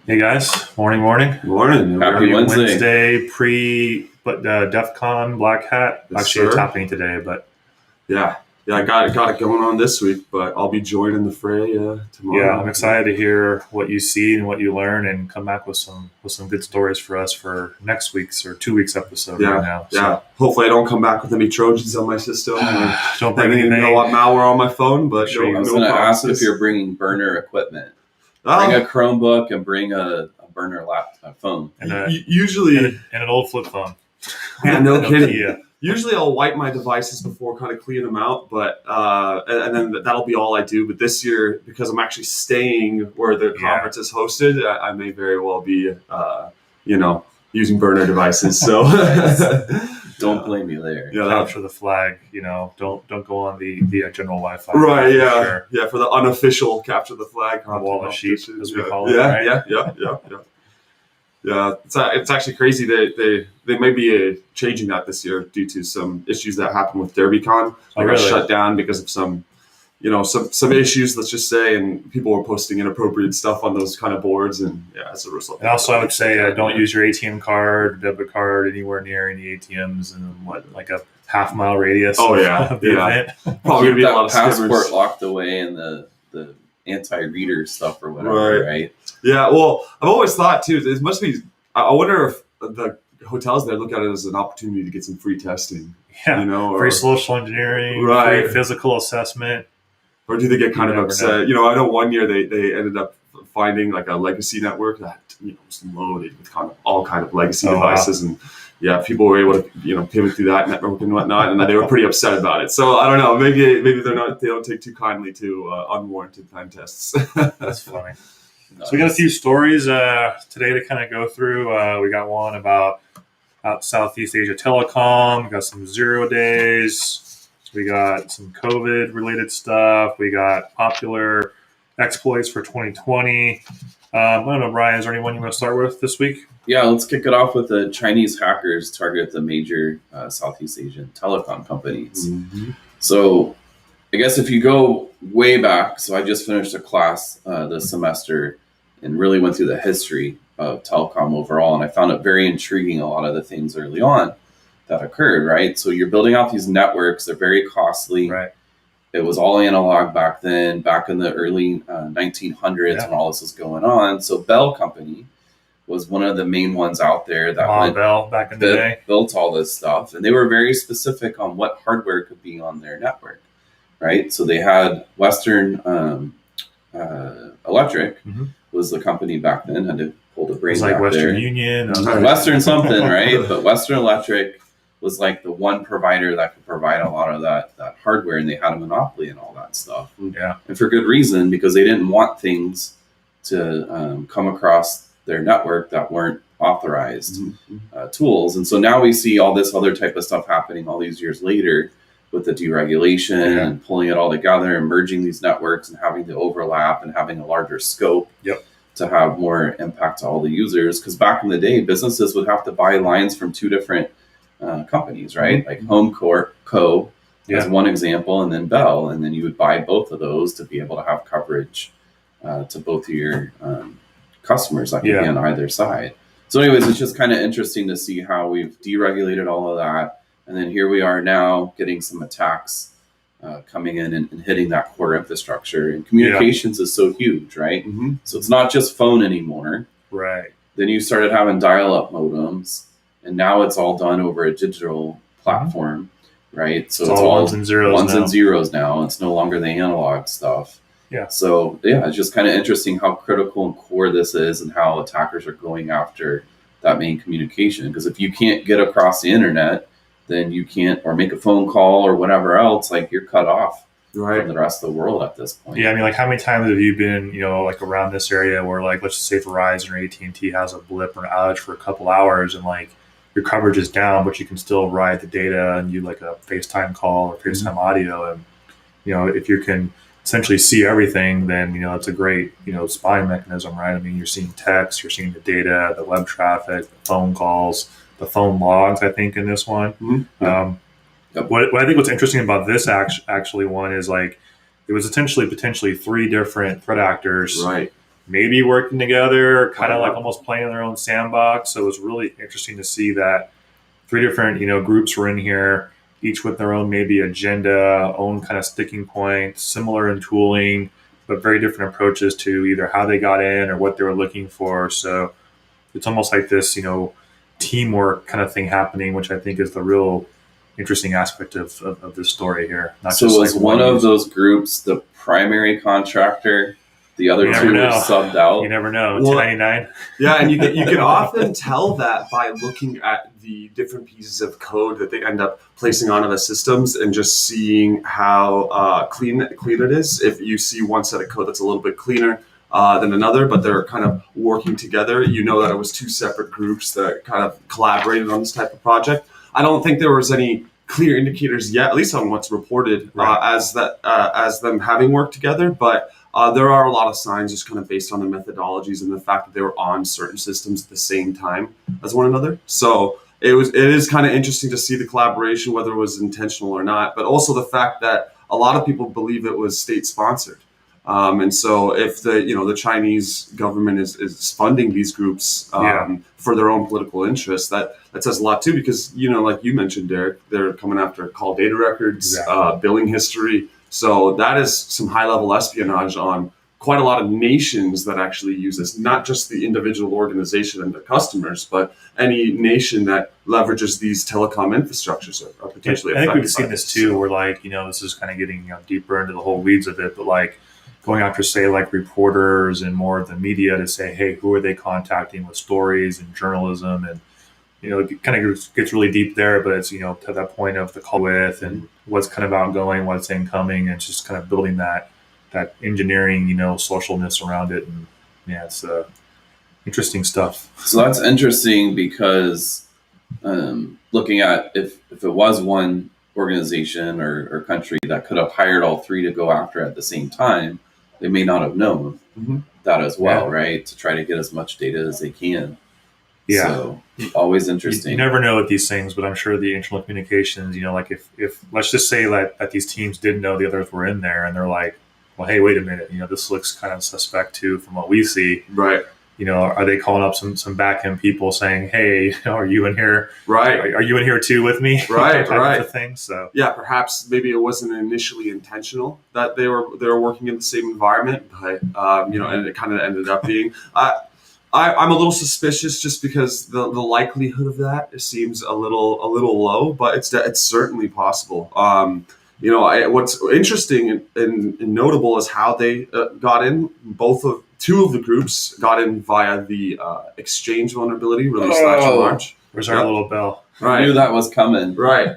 Hey guys, morning. Morning. Happy Wednesday DEF CON Black Hat. Yes, Actually, it's sir. happening today, but Yeah, I got it going on this week, but I'll be joining the fray tomorrow. yeah, I'm excited to hear what you see and what you learn, and come back with some good stories for us for next week's or 2 weeks episode right now. Yeah. Hopefully, I don't come back with any Trojans on my system. Don't bring anything. A lot of malware on my phone, but Sure, I was going to ask if you're bringing burner equipment. Bring a Chromebook and bring a burner phone. Usually and an old flip phone. Yeah, no kidding. Yeah. Usually I'll wipe my devices before kind of cleaning them out, but and then that'll be all I do. But this year, because I'm actually staying where the conference is hosted, I may very well be, using burner devices. So don't blame me there. Yeah, capture the flag. Don't go on the general Wi-Fi. Right. Yeah. Sure. Yeah. For the unofficial capture the flag, the wall of sheep, as we call it. Yeah. Yeah, it's actually crazy that they may be changing that this year due to some issues that happened with DerbyCon. They got shut down because of some issues, let's just say, and people were posting inappropriate stuff on those kind of boards, and as a result. And also, I would say don't use your ATM card, debit card anywhere near any ATMs in like a half-mile radius. Oh yeah, of the event. Probably gonna be a lot of passport scammers locked away in the anti-reader stuff or whatever, right? Yeah, well, I've always thought too, it must be, I wonder if the hotels there look at it as an opportunity to get some free testing. Yeah, free social engineering, right, free physical assessment. Or do they get kind of upset? I know one year they ended up finding like a legacy network that was loaded with all kind of legacy devices, and people were able to pivot through that network and whatnot, and they were pretty upset about it. So I don't know, maybe they don't take too kindly to unwarranted pen tests. That's funny. So we got a few stories today to kind of go through. We got one about Southeast Asia Telecom. We got some 0 days. We got some COVID-related stuff. We got popular exploits for 2020. I don't know, Brian, is there anyone you want to start with this week? Yeah, let's kick it off with the Chinese hackers target the major Southeast Asian telecom companies. Mm-hmm. So I guess if you go way back, so I just finished a class this semester and really went through the history of telecom overall, and I found it very intriguing, a lot of the things early on that occurred, right? So you're building out these networks, they're very costly. Right. It was all analog back then, back in the early 1900s when all this was going on. So Bell Company was one of the main ones out there that Bell back in the day built all this stuff, and they were very specific on what hardware could be on their network. Right, so they had Western Electric was the company back then. Had to pull the brain. It was like Western there. Union, Western something, right? But Western Electric was like the one provider that could provide a lot of that hardware, and they had a monopoly and all that stuff. Yeah, and for good reason, because they didn't want things to come across their network that weren't authorized tools. And so now we see all this other type of stuff happening all these years later, with the deregulation and pulling it all together and merging these networks and having the overlap and having a larger scope to have more impact to all the users. Because back in the day, businesses would have to buy lines from two different companies, right? Like Home Co. as one example, and then Bell. And then you would buy both of those to be able to have coverage to both of your customers that could be on either side. So anyways, it's just kind of interesting to see how we've deregulated all of that. And then here we are now getting some attacks coming in and hitting that core infrastructure. And communications is so huge, right? Mm-hmm. So it's not just phone anymore. Right. Then you started having dial-up modems, and now it's all done over a digital platform, right? So it's all ones and zeros now. It's no longer the analog stuff. Yeah. So it's just kind of interesting how critical and core this is, and how attackers are going after that main communication. Because if you can't get across the internet, then you can't, or make a phone call or whatever else, like you're cut off from the rest of the world at this point. Yeah, I mean, like how many times have you been, like around this area where, like, let's just say Verizon or AT&T has a blip or an outage for a couple hours, and like your coverage is down, but you can still ride the data and do like a FaceTime call or FaceTime audio, and if you can essentially see everything, then it's a great spying mechanism, right? I mean, you're seeing text, you're seeing the data, the web traffic, the phone calls, the phone logs, I think, in this one. What I think what's interesting about this actually one is, like, it was potentially 3 different threat actors maybe working together, kind of like almost playing in their own sandbox. So it was really interesting to see that 3 different, groups were in here, each with their own maybe agenda, own kind of sticking points, similar in tooling, but very different approaches to either how they got in or what they were looking for. So it's almost like this, teamwork kind of thing happening, which I think is the real interesting aspect of this story here. Not so just was like one of those groups the primary contractor? The other two were subbed out. You never know. 1099. Yeah, and you can often tell that by looking at the different pieces of code that they end up placing onto the systems and just seeing how clean it is. If you see one set of code that's a little bit cleaner than another, but they're kind of working together, you know that it was 2 separate groups that kind of collaborated on this type of project. I don't think there was any clear indicators yet, at least on what's reported, as them having worked together, but there are a lot of signs just kind of based on the methodologies and the fact that they were on certain systems at the same time as one another. So it is kind of interesting to see the collaboration, whether it was intentional or not, but also the fact that a lot of people believe it was state sponsored. And so if the Chinese government is funding these groups for their own political interests, that says a lot too, because, like you mentioned, Derek, they're coming after call data records, billing history. So that is some high-level espionage on quite a lot of nations that actually use this, not just the individual organization and their customers, but any nation that leverages these telecom infrastructures are potentially affected. I think we've seen this too, where this is kind of getting deeper into the whole weeds of it, but going after, say, reporters and more of the media to say, hey, who are they contacting with stories and journalism? And, it kind of gets really deep there, but it's, to that point of the call with and what's kind of outgoing, what's incoming, and it's just kind of building that engineering, socialness around it. And it's interesting stuff. So that's interesting because looking at if it was one organization or country that could have hired all 3 to go after at the same time, they may not have known that as well, right? To try to get as much data as they can. Yeah. So always interesting. You never know with these things, but I'm sure the internal communications, if let's just say that these teams didn't know the others were in there and they're like, well, hey, wait a minute, this looks kind of suspect too from what we see. Right. Are they calling up some back end people saying, hey, are you in here? Right. Are you in here too with me? Right. Right. Thing. So yeah, perhaps maybe it wasn't initially intentional that they were working in the same environment, but and it kind of ended up being. I'm a little suspicious just because the likelihood of that seems a little low, but it's certainly possible. What's interesting and notable is how they got in. Two of the groups got in via the Exchange vulnerability released last March. Where's our little bell? Right. I knew that was coming. Right.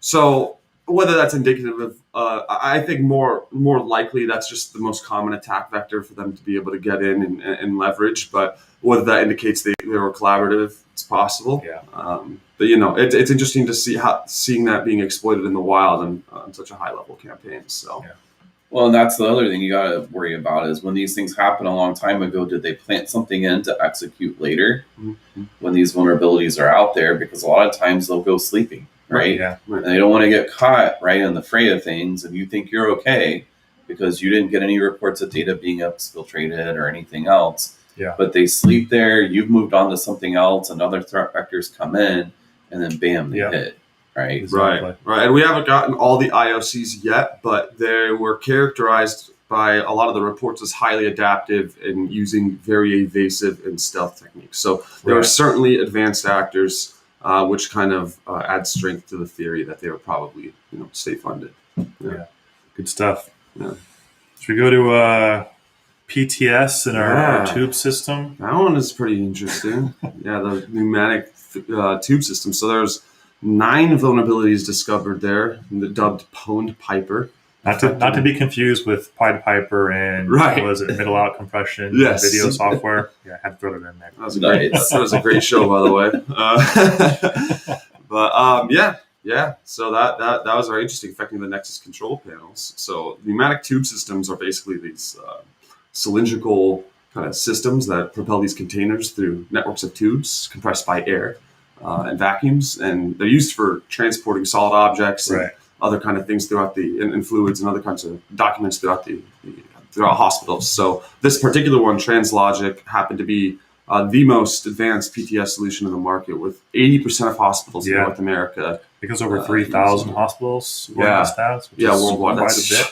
So whether that's indicative of, I think more likely that's just the most common attack vector for them to be able to get in and leverage. But whether that indicates they were collaborative, it's possible. Yeah. But it's interesting to seeing that being exploited in the wild and on such a high level campaign. So. Yeah. Well, and that's the other thing you got to worry about is when these things happen a long time ago, did they plant something in to execute later when these vulnerabilities are out there? Because a lot of times they'll go sleeping, right? Yeah. And they don't want to get caught right in the fray of things, and you think you're okay because you didn't get any reports of data being exfiltrated or anything else. Yeah. But they sleep there, you've moved on to something else, and other threat vectors come in, and then bam, they hit. Right. Exactly. Right. And we haven't gotten all the IOCs yet, but they were characterized by a lot of the reports as highly adaptive and using very evasive and stealth techniques. So there are certainly advanced actors, which kind of adds strength to the theory that they were probably, state funded. Yeah. Good stuff. Yeah. Should we go to PTS and our tube system? That one is pretty interesting. The pneumatic tube system. So there's 9 vulnerabilities discovered there, dubbed PwndPiper. Not to be confused with PwndPiper and what was it, middle out compression video software. Yeah, I had to throw that in there. That was a great show, by the way. So that was very interesting, affecting the Nexus control panels. So pneumatic tube systems are basically these cylindrical kind of systems that propel these containers through networks of tubes compressed by air. And vacuums, and they're used for transporting solid objects and other kind of things throughout and fluids and other kinds of documents throughout the throughout hospitals. So this particular one, TransLogic, happened to be the most advanced PTS solution in the market, with 80% of hospitals in North America. Because over 3,000 hospitals. Stats, which is worldwide. Quite a bit.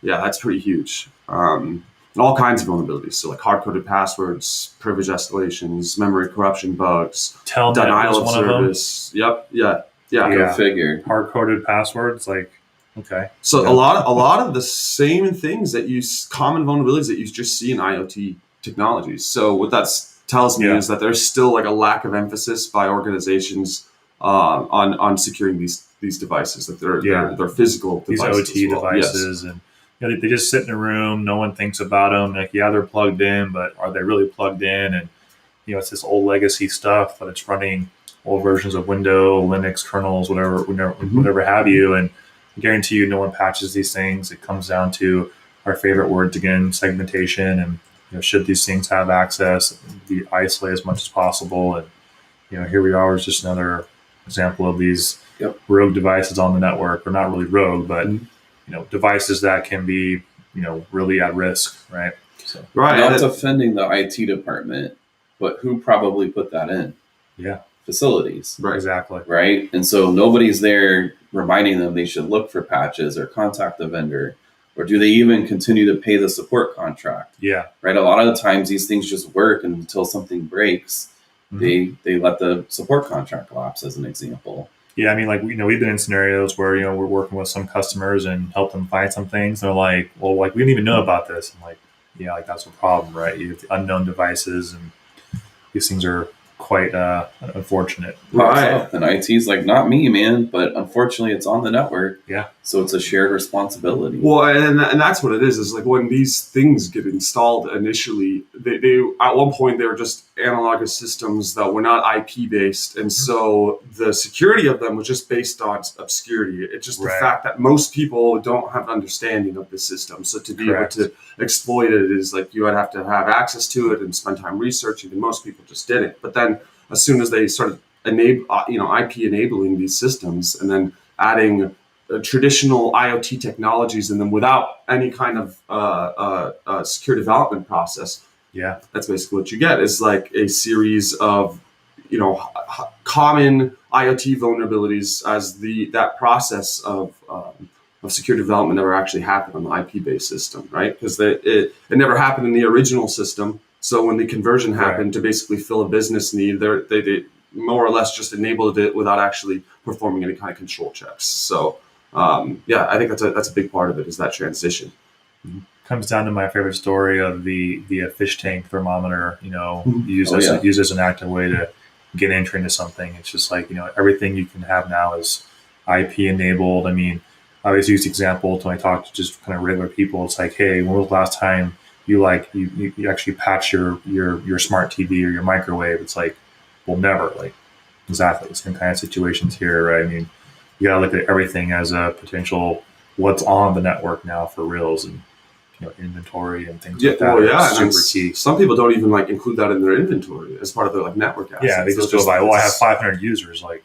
Yeah, that's pretty huge. And all kinds of vulnerabilities. So like hard-coded passwords, privilege escalations, memory corruption bugs, denial of service. Yep. Yeah. Go figure. Hard-coded passwords, like, okay. So a lot of the same things common vulnerabilities that you just see in IoT technologies. So what that tells me is that there's still like a lack of emphasis by organizations on securing these devices, that they're physical devices, these OT devices, and they just sit in a room. No one thinks about them. Like, they're plugged in, but are they really plugged in? And it's this old legacy stuff, but it's running old versions of Windows, Linux kernels, whatever have you. And I guarantee you, no one patches these things. It comes down to our favorite words again: segmentation. And should these things have access, be isolated as much as possible. And here we are, is just another example of these rogue devices on the network, or not really rogue, but devices that can be really at risk, right? So not defending the IT department, but who probably put that in? Facilities. Right. Exactly. Right. And so nobody's there reminding them they should look for patches or contact the vendor, or do they even continue to pay the support contract? Yeah. Right. A lot of the times these things just work until something breaks. They let the support contract lapse, as an example. Yeah, I mean, like, we've been in scenarios where, we're working with some customers and help them find some things. They're like, well, like, we didn't even know about this. I'm like, like, that's a problem, right? You have unknown devices, and these things are quite unfortunate. Right. And IT's like, not me, man, but unfortunately it's on the network. Yeah. So it's a shared responsibility. Well, and that's what it is like, when these things get installed initially, they at one point, they were just analogous systems that were not IP based. And so the security of them was just based on obscurity. It's just the fact that most people don't have understanding of the system. So to be able to exploit it is like, you would have to have access to it and spend time researching, and most people just didn't. But then as soon as they started IP enabling these systems, and then adding traditional IoT technologies in them without any kind of secure development process, that's basically what you get, is like a series of common IoT vulnerabilities as that process of secure development never actually happened on the IP-based system, right? Because it never happened in the original system. So when the conversion happened to basically fill a business need, they more or less just enabled it without actually performing any kind of control checks. So I think that's a big part of it, is that transition. Comes down to my favorite story of the fish tank thermometer. Used as an active way to get entry into something. It's just like, everything you can have now is IP enabled. I mean, I always use the example when I talk to just kind of regular people. It's like, hey, when was the last time you actually patch your smart TV or your microwave? It's like, well, never. Like, exactly the same kind of situations here, right? I mean, you gotta look at everything as a potential what's on the network now for reals, and inventory and things like that. Well, yeah, super key. Some people don't even include that in their inventory as part of their network assets. Yeah, they just go by, I have 500 users. Like,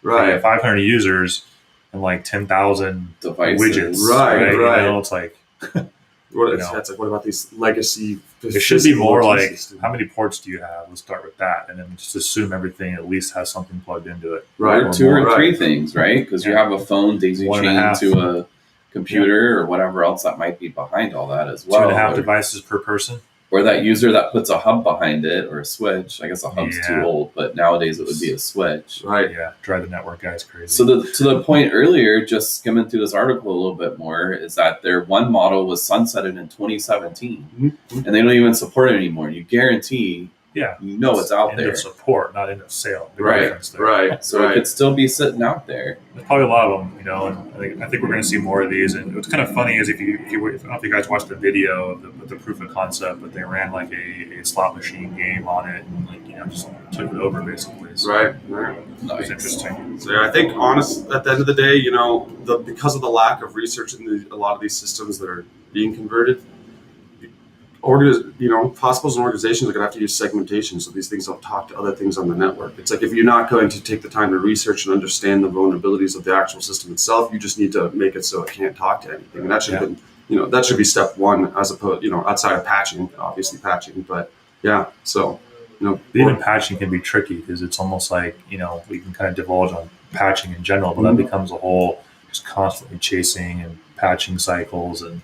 I have 500 users and 10,000 widgets. Right. It's like, that's like, what about these legacy? It should be more like, how many ports do you have? Let's start with that, and then just assume everything at least has something plugged into it. Right, or two or three things, right? Because you have a phone daisy chain to a computer or whatever else that might be behind all that as well. 2.5 devices per person. Or that user that puts a hub behind it, or a switch. I guess a hub's too old, but nowadays it would be a switch. Right. Yeah. Drive the network guys crazy. So to the point earlier, just skimming through this article a little bit more, is that their one model was sunsetted in 2017, and they don't even support it anymore. You guarantee, it's out there. End of support, not end of sale. Right. So it could still be sitting out there. There's probably a lot of them, and I think we're going to see more of these. And what's kind of funny is if I don't know if you guys watched the video of the proof of concept, but they ran like a slot machine game on it, and just took it over basically. So right. It's interesting. So I think, at the end of the day, because of the lack of research in a lot of these systems that are being converted, hospitals and organizations are going to have to use segmentation so these things don't talk to other things on the network. It's like, if you're not going to take the time to research and understand the vulnerabilities of the actual system itself, you just need to make it so it can't talk to anything. And that should have been that should be step one, as opposed, outside of patching, obviously patching, but yeah. So, even patching can be tricky because it's almost like, we can kind of divulge on patching in general, but that becomes a whole just constantly chasing and patching cycles and,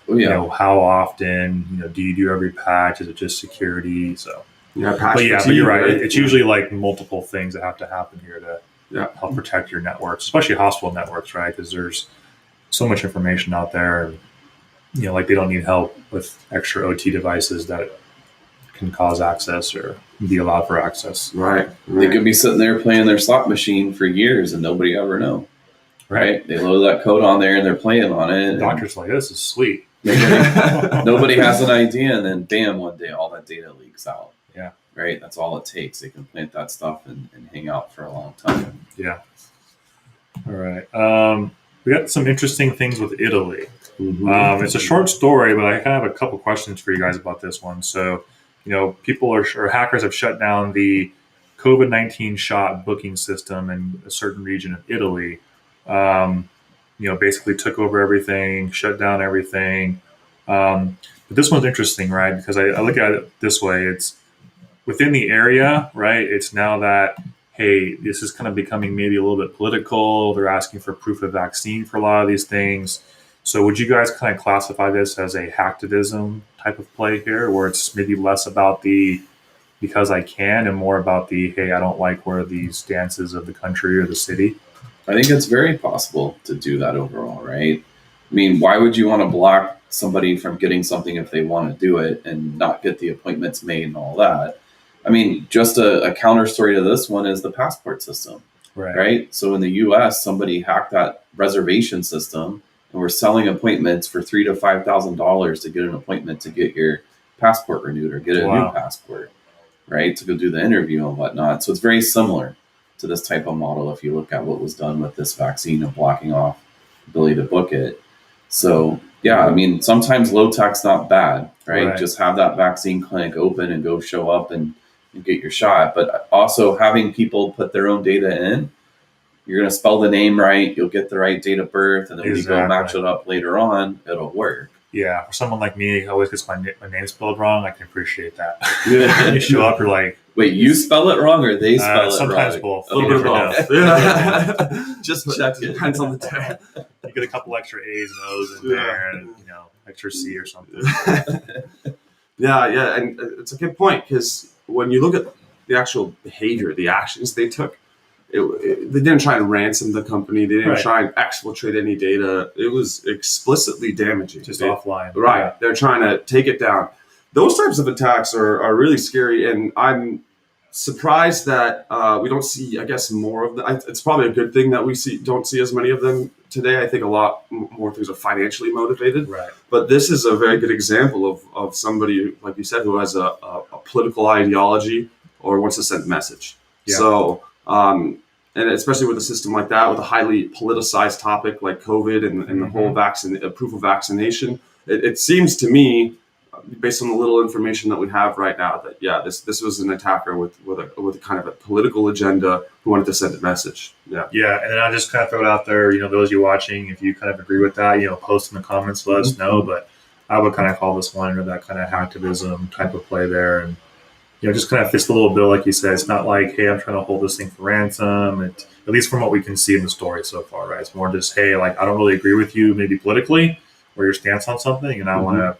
how often, do you do every patch? Is it just security? So, but you're right. It's usually like multiple things that have to happen here to help protect your networks, especially hospital networks, right? Because there's so much information out there, and, like they don't need help with extra OT devices that can cause access or be allowed for access. Right. They could be sitting there playing their slot machine for years and nobody ever know. Right. They load that code on there and they're playing on it. The doctor's like, this is sweet. Nobody has an idea, and then bam, one day all that data leaks out. Yeah. Right. That's all it takes. They can plant that stuff and hang out for a long time. Yeah. All right. We got some interesting things with Italy. It's a short story, but I kind of have a couple questions for you guys about this one. So, people or hackers have shut down the COVID-19 shot booking system in a certain region of Italy. Basically took over everything, shut down everything. But this one's interesting, right? Because I look at it this way. It's within the area, right? It's now that, hey, this is kind of becoming maybe a little bit political. They're asking for proof of vaccine for a lot of these things. So would you guys kind of classify this as a hacktivism type of play here, where it's maybe less about the because I can and more about the, hey, I don't like where these stances of the country or the city? I think it's very possible to do that overall, right? I mean, why would you want to block somebody from getting something if they want to do it and not get the appointments made and all that? I mean, just a counter story to this one is the passport system, right? So in the U.S., somebody hacked that reservation system, and we're selling appointments for $3,000 to $5,000 to get an appointment to get your passport renewed or get a new passport, right? To go do the interview and whatnot. So it's very similar to this type of model if you look at what was done with this vaccine and blocking off the ability to book it. So yeah, I mean, sometimes low tech's not bad, right? Just have that vaccine clinic open and go show up and get your shot. But also having people put their own data in, you're going to spell the name right, you'll get the right date of birth, and then when you go match it up later on, it'll work. Yeah, for someone like me who always gets my name spelled wrong, I can appreciate that. When you show up, you're like, wait, you spell it wrong or they spell it sometimes wrong? Sometimes both. A little bit of both. Yeah. Just check. It depends on the day. You get a couple extra A's and O's in there, and extra C or something. Yeah, and it's a good point, because when you look at the actual behavior, the actions they took, they didn't try and ransom the company. They didn't try and exfiltrate any data. It was explicitly damaging. Just offline. Right. Yeah. They're trying to take it down. Those types of attacks are really scary, and I'm surprised that we don't see, I guess, more of them. It's probably a good thing that we don't see as many of them today. I think a lot more things are financially motivated. Right. But this is a very good example of somebody, like you said, who has a political ideology or wants to send a message. Yeah. So, and especially with a system like that, with a highly politicized topic like COVID and the whole proof of vaccination, it seems to me, based on the little information that we have right now, that this was an attacker with a kind of a political agenda who wanted to send a message. Yeah, and then I'll just kind of throw it out there. Those of you watching, if you kind of agree with that, post in the comments, let us know. But I would kind of call this one under that kind of hacktivism type of play there, and just kind of fits the little bill, like you said. It's not like, hey, I'm trying to hold this thing for ransom. At least from what we can see in the story so far, right? It's more just, hey, like, I don't really agree with you, maybe politically, or your stance on something, and I want to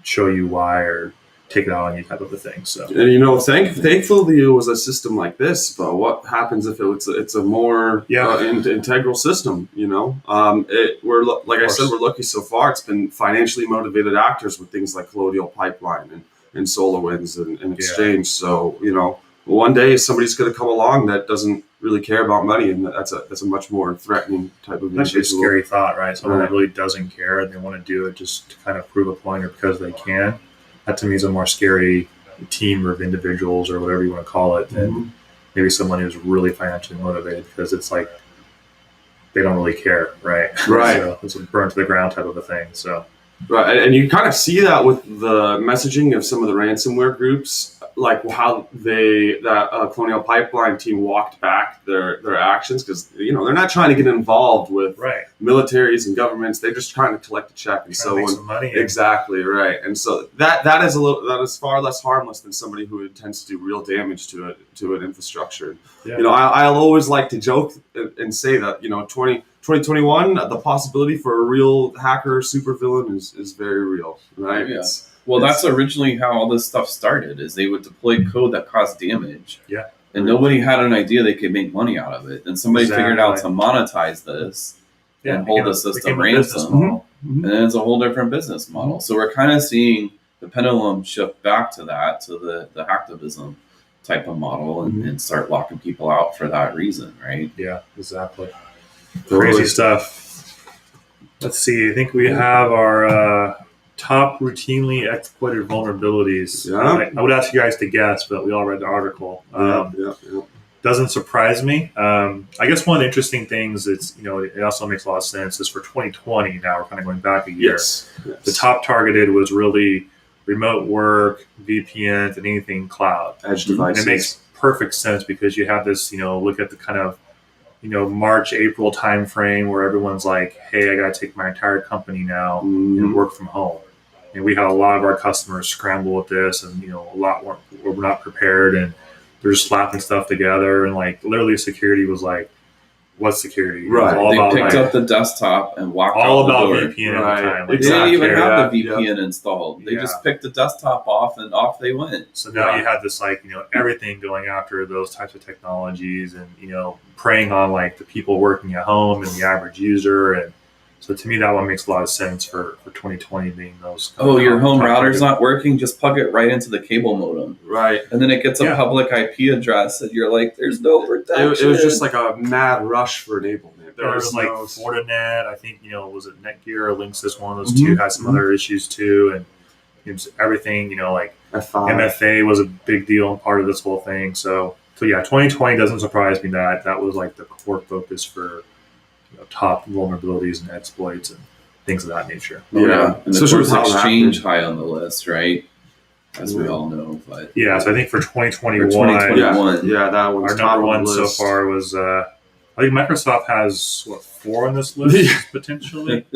show you why or take it out on you type of a thing. So, and thankfully it was a system like this. But what happens if it's a more integral system? We're like I said, we're lucky so far. It's been financially motivated actors with things like Colonial Pipeline and SolarWinds and Exchange. So one day somebody's going to come along that doesn't really care about money, and that's a much more threatening type of. That's a scary thought, right? Someone that really doesn't care and they want to do it just to kind of prove a point or because they can. That to me is a more scary team of individuals or whatever you want to call it than maybe someone who's really financially motivated, because it's like they don't really care, right? So it's a burn to the ground type of a thing. So. Right, and you kind of see that with the messaging of some of the ransomware groups. like how that Colonial Pipeline team walked back their actions, because they're not trying to get involved with militaries and governments. They're just trying to collect a check, and so make some money. Exactly right. And so that is far less harmless than somebody who intends to do real damage to an infrastructure. Yeah. I'll always like to joke and say that 2021, the possibility for a real hacker supervillain is very real, right? Yeah. Well, that's originally how all this stuff started, is they would deploy code that caused damage. Yeah. And nobody had an idea they could make money out of it. And somebody figured out to monetize this and hold the system ransom. And then it's a whole different business model. So we're kind of seeing the pendulum shift back to that, to the hacktivism type of model, and start locking people out for that reason, right? Yeah, exactly. Crazy stuff. Let's see. I think we have our top routinely exploited vulnerabilities. Yeah. I would ask you guys to guess, but we all read the article. Doesn't surprise me. I guess one of the interesting things is, it also makes a lot of sense, is for 2020, now we're kind of going back a year. Yes. The top targeted was really remote work, VPNs, and anything cloud. Edge devices. And it makes perfect sense because you have this, look at the kind of, March, April timeframe where everyone's like, hey, I got to take my entire company now and work from home. And we had a lot of our customers scramble with this, and, a lot were not prepared, and they're just slapping stuff together. And like literally security was like, what's security? Right. They picked up the desktop and walked all out the about door. VPN at the time. They didn't even have the VPN installed. They just picked the desktop off and off they went. So now you had this everything going after those types of technologies, and preying on like the people working at home and the average user. And so to me, that one makes a lot of sense for 2020 being those. Your home router's not working? Just plug it right into the cable modem. Right. And then it gets a public IP address, and you're like, there's no protection. It was just like a mad rush for enablement. There was like Fortinet, I think, was it Netgear or Linksys, one of those two, had some other issues too. And it was everything, like F5. MFA was a big deal and part of this whole thing. So yeah, 2020 doesn't surprise me that was like the core focus for top vulnerabilities and exploits and things of that nature. Yeah, and of course Exchange high on the list, right? As we all know. But yeah, so I think for 2021, that one's our number one so far was I think Microsoft has 4 on this list potentially.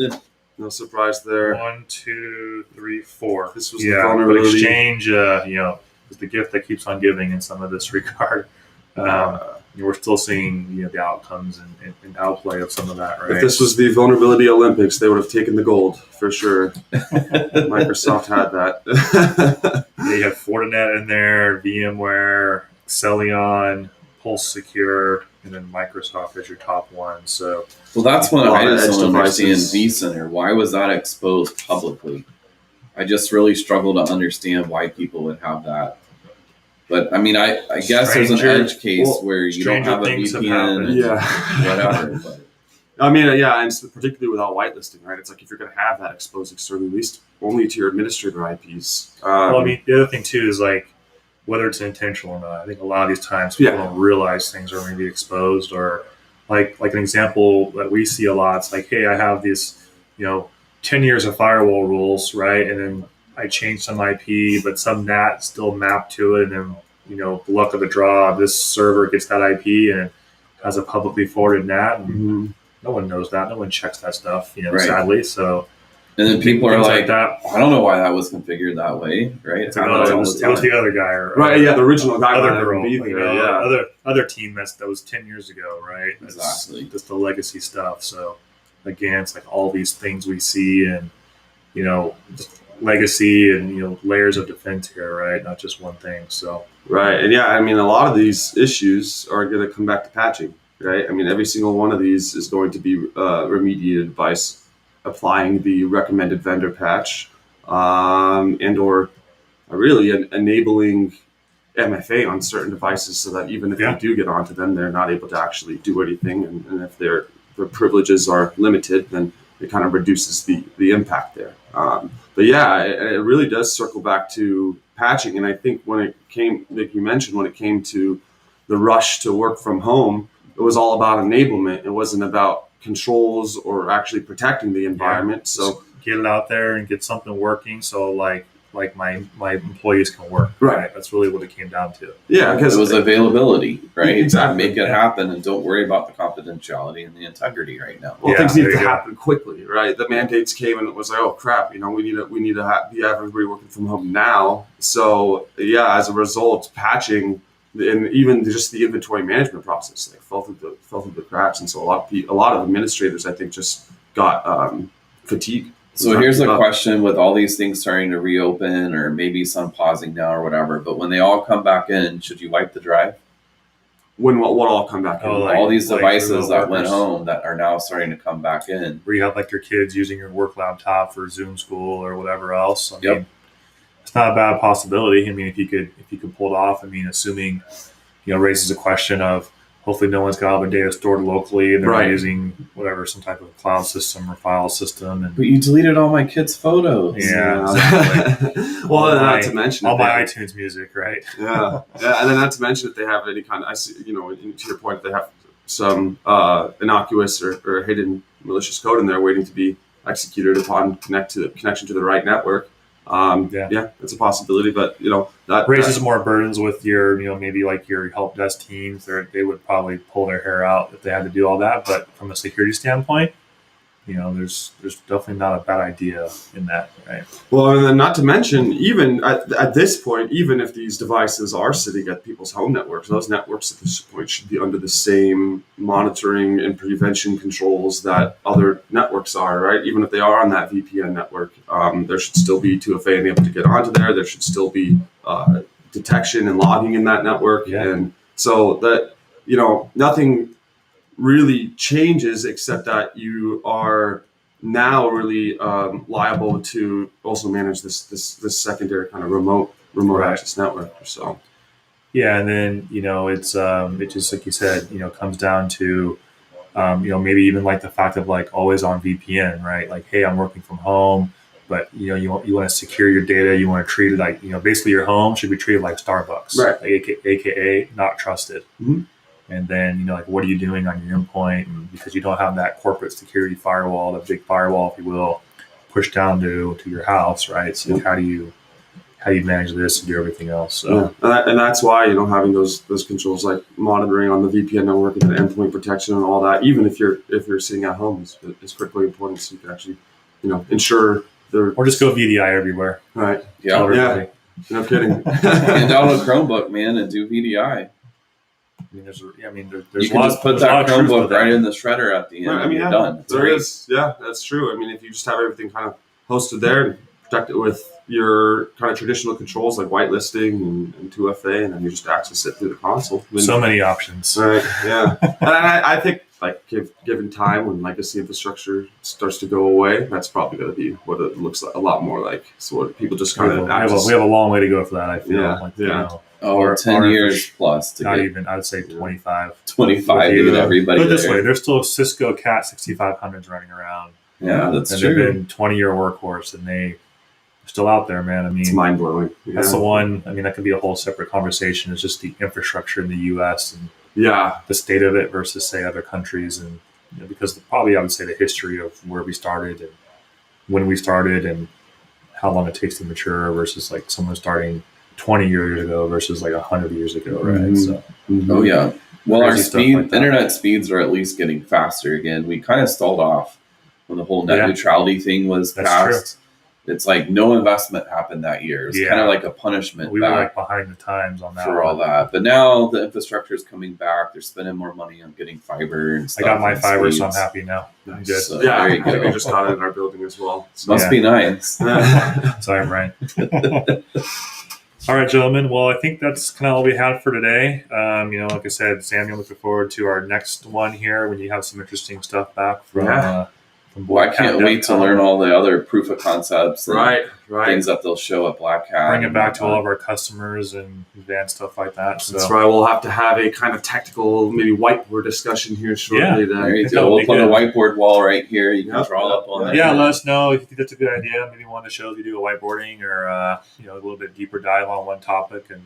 No surprise there. 1, 2, 3, 4. This was the vulnerability. But Exchange, is the gift that keeps on giving in some of this regard. We're still seeing the outcomes and outplay of some of that, right? If this was the vulnerability Olympics, they would have taken the gold for sure. Microsoft had that. They have Fortinet in there, VMware, Celion, Pulse Secure, and then Microsoft as your top one. So, well, that's one I just don't understand. vCenter, why was that exposed publicly? I just really struggle to understand why people would have that. But I mean, I guess there's an edge case where you don't have a VPN, whatever. But. I mean, and particularly without whitelisting, right? It's like if you're going to have that exposed externally, at least only to your administrator IPs. Well, I mean, the other thing too is like whether it's intentional or not. I think a lot of these times people don't realize things are going to be exposed, or like an example that we see a lot. It's like, hey, I have these, 10 years of firewall rules, right? And then I change some IP, but some NAT still mapped to it, and then the luck of the draw, this server gets that IP and it has a publicly forwarded NAT, and no one knows that, no one checks that stuff, sadly. So, and then people are like that. I don't know why that was configured that way, right? It was the other guy, right? Yeah, the original guy, other girl, other team that was 10 years ago, right? Exactly, just the legacy stuff. So, again, it's like all these things we see, and just legacy and layers of defense here, right? Not just one thing. So right, and I mean, a lot of these issues are going to come back to patching, right? I mean, every single one of these is going to be remediated by applying the recommended vendor patch, and or really enabling MFA on certain devices, so that even if they do get onto them, they're not able to actually do anything, and if their privileges are limited, then it kind of reduces the impact there. But it really does circle back to patching. And I think when it came, like you mentioned, when it came to the rush to work from home, it was all about enablement. It wasn't about controls or actually protecting the environment. So get it out there and get something working. So like like my employees can work. Right. That's really what it came down to. Yeah, because it was availability, right? Exactly. Make it happen, and don't worry about the confidentiality and the integrity right now. Well, things need to happen quickly, right? The mandates came and it was like, oh crap, we need to have everybody working from home now. So yeah, as a result, patching and even just the inventory management process like fell through the cracks, and so a lot of administrators, I think, just got fatigued. So here's a question: with all these things starting to reopen, or maybe some pausing now or whatever, but when they all come back in, should you wipe the drive? When what all come back in? All these devices that went home that are now starting to come back in. Where you have like your kids using your work laptop for Zoom school or whatever else. I mean, it's not a bad possibility. I mean, if you could pull it off, I mean, assuming, raises a question of hopefully no one's got all their data stored locally and they're not using whatever, some type of cloud system or file system. But you deleted all my kids' photos. Yeah. Exactly. Well, not to mention all my iTunes music, right? Yeah. And then not to mention if they have any kind of, to your point, if they have some innocuous or hidden malicious code in there waiting to be executed upon connection to the right network. It's a possibility, but that raises more burdens with your, maybe like your help desk teams. They would probably pull their hair out if they had to do all that. But from a security standpoint, there's definitely not a bad idea in that, right? Well, and then not to mention, even at this point, even if these devices are sitting at people's home networks, those networks at this point should be under the same monitoring and prevention controls that other networks are, right? Even if they are on that VPN network, there should still be 2FA and able to get onto there. There should still be detection and logging in that network. Yeah. And so that, nothing really changes except that you are now really liable to also manage this secondary kind of remote access network. So yeah, and then it's it just like you said, comes down to maybe even like the fact of like always on VPN, right? Like, hey, I'm working from home, but you want to secure your data. You want to treat it like basically your home should be treated like Starbucks, right? Like, AKA not trusted. Mm-hmm. And then, like, what are you doing on your endpoint? And because you don't have that corporate security firewall, that big firewall, if you will, pushed down to your house, right? So how do you manage this and do everything else? So and that's why, having those controls like monitoring on the VPN network and the endpoint protection and all that, even if you're sitting at home, is critically important, so you can actually, ensure or just go VDI everywhere. Right. Yeah. No kidding. And download a Chromebook, man, and do VDI. There's you can just put that Chromebook right in the shredder at the end. Right, you're done. That's true. I mean, if you just have everything kind of hosted there and protect it with your kind of traditional controls like whitelisting and 2FA, and then you just access it through the console. So many options. Right. Yeah. And I think like given time when legacy infrastructure starts to go away, that's probably going to be what it looks like, a lot more like. So what people just kind of access. We have a long way to go for that. I feel. Or 10 years plus to not get even, I'd say 25. 25 to get everybody. Put it this way, there's still Cisco Cat 6500s running around. Yeah, that's and true. They've been 20-year workhorse, and they're still out there, man. I mean, it's mind blowing. That's the one. I mean, that could be a whole separate conversation. It's just the infrastructure in the U.S. and the state of it versus say other countries, and because probably I would say the history of where we started and when we started and how long it takes to mature versus like someone starting 20 years ago versus like 100 years ago, right? Mm-hmm. So, oh yeah. Well, our like internet speeds are at least getting faster again. We kind of stalled off when the whole net neutrality thing was passed. It's like no investment happened that year. It's kind of like a punishment. We were like behind the times on that for all that. But now the infrastructure is coming back. They're spending more money on getting fiber and stuff. I got my fiber, so I'm happy now. Nice. I'm good. So, there you go. We just got it in our building as well. So must be nice. Sorry, Brian. All right, gentlemen. Well, I think that's kind of all we had for today. Like I said, Samuel, looking forward to our next one here when you have some interesting stuff back from. Well, I can't wait to learn all the other proof of concepts and things that they'll show at Black Hat. Bring it back to all of our customers and advanced stuff like that. So. That's right. We'll have to have a kind of tactical, maybe whiteboard discussion here shortly. Yeah, there you go. We'll put a whiteboard wall right here. You can draw up on that. Yeah, let us know if you think that's a good idea. Maybe one of the shows we do a whiteboarding or a little bit deeper dive on one topic and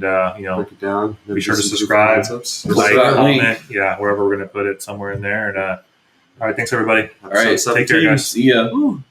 break it down. Be sure to subscribe, like, comment, wherever we're going to put it, somewhere in there. And all right, thanks everybody. All right, take care, guys. See ya. Woo.